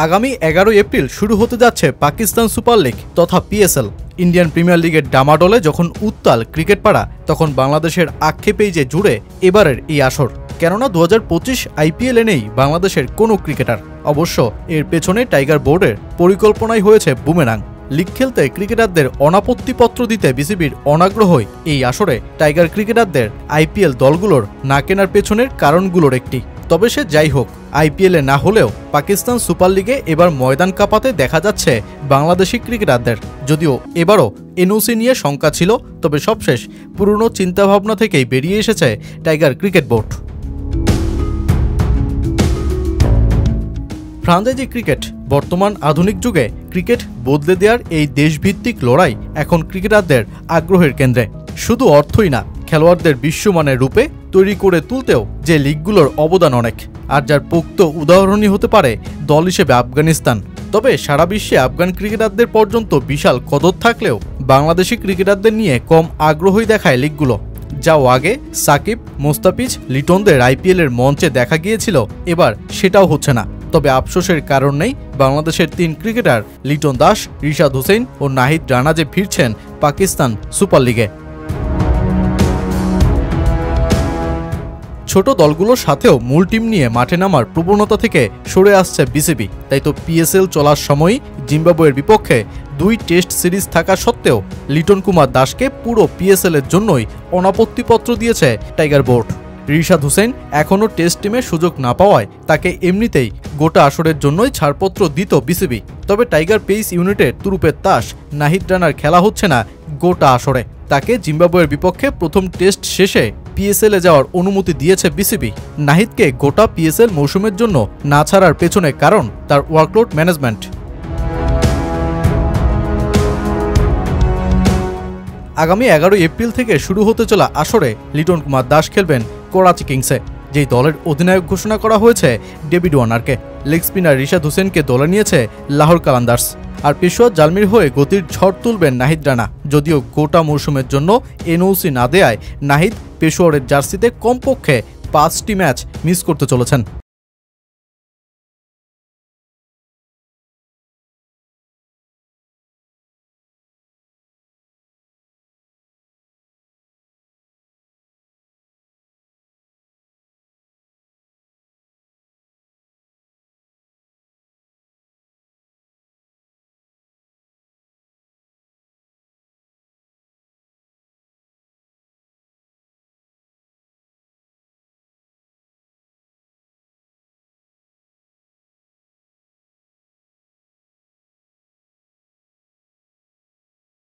আগামী 11 এপ্রিল শুরু হতে যাচ্ছে পাকিস্তান সুপার লিগ তথা পিএসএল। ইন্ডিয়ান প্রিমিয়ার লিগের ডামাডোলে যখন উত্তাল ক্রিকেট পাড়া, তখন বাংলাদেশের আক্ষেপেই যে জুড়ে এবারের এই আসর। কেননা 2025 আইপিএলে নেই বাংলাদেশের কোনো ক্রিকেটার। অবশ্য এর পেছনে টাইগার বোর্ডের পরিকল্পনাই হয়েছে বুমেরাং। লিগ খেলতে ক্রিকেটারদের অনাপত্তিপত্র দিতে বিসিবির অনাগ্রহই এই আসরে টাইগার ক্রিকেটারদের আইপিএল দলগুলোর না কেনার পেছনের কারণগুলোর একটি। তবে সে যাই হোক, আইপিএলে না হলেও পাকিস্তান সুপার লিগে এবার ময়দান কাঁপাতে দেখা যাচ্ছে বাংলাদেশি ক্রিকেটারদের। যদিও এবারও এনওসি নিয়ে শঙ্কা ছিল, তবে সবশেষ পুরনো চিন্তাভাবনা থেকেই বেরিয়ে এসেছে tiger cricket board. Franchise cricket বর্তমান আধুনিক যুগে ক্রিকেট বদলে দেওয়ার এই দেশভিত্তিক লড়াই এখন ক্রিকেটারদের আগ্রহের কেন্দ্রে। শুধু অর্থই না, খেলোয়াড়দের বিশ্বমানের রূপে তৈরি করে তুলতেও যে লিগগুলোর অবদান অনেক। আর যার পোক্ত উদাহরণই হতে পারে দল হিসেবে আফগানিস্তান। তবে সারা বিশ্বে আফগান ক্রিকেটারদের পর্যন্ত বিশাল কদর থাকলেও বাংলাদেশি ক্রিকেটারদের নিয়ে কম আগ্রহই দেখায় লিগগুলো। যাও আগে সাকিব, মোস্তাফিজ, লিটনদের আইপিএলের মঞ্চে দেখা গিয়েছিল, এবার সেটাও হচ্ছে না। তবে আফসোসের কারণ নেই, বাংলাদেশের 3 ক্রিকেটার লিটন দাস, রিশাদ হোসেন ও নাহিদ রানা যে ফিরছেন পাকিস্তান সুপার লিগে। ছোট দলগুলোর সাথেও মূল টিম নিয়ে মাঠে নামার প্রবণতা থেকে সরে আসছে বিসিবি। তাই তো পিএসএল চলার সময়ই জিম্বাবুয়ের বিপক্ষে 2 টেস্ট সিরিজ থাকা সত্ত্বেও লিটন কুমার দাসকে পুরো পিএসএল এর জন্যই অনাপত্তিপত্র দিয়েছে টাইগার বোর্ড। রিশাদ হোসেন এখনও টেস্ট টিমে সুযোগ না পাওয়ায় তাকে এমনিতেই গোটা আসরের জন্যই ছাড়পত্র দিত বিসিবি। তবে টাইগার পেস ইউনিটের তুরুপের তাস নাহিদ রানার খেলা হচ্ছে না গোটা আসরে। তাকে জিম্বাবুয়ের বিপক্ষে প্রথম টেস্ট শেষে পিএসএলে যাওয়ার অনুমতি দিয়েছে বিসিবি। নাহিদকে গোটা পিএসএল মৌসুমের জন্য না ছাড়ার পেছনে কারণ তার ওয়ার্কলোড ম্যানেজমেন্ট। আগামী 11 এপ্রিল থেকে শুরু হতে চলা আসরে লিটন কুমার দাস খেলবেন করাচি কিংসে, যেই দলের অধিনায়ক ঘোষণা করা হয়েছে ডেভিড ওয়ার্নারকে। লেগ স্পিনার রিশাদ হোসেনকে দলে নিয়েছে লাহোর কালান্দার্স। আর পেশোয়ার জালমির হয়ে গতির ঝড় তুলবেন নাহিদ রানা। যদিও গোটা মৌসুমের জন্য এনওসি না দেয়ায় নাহিদ পেশোয়ারের জার্সিতে কমপক্ষে 5টি ম্যাচ মিস করতে চলেছেন।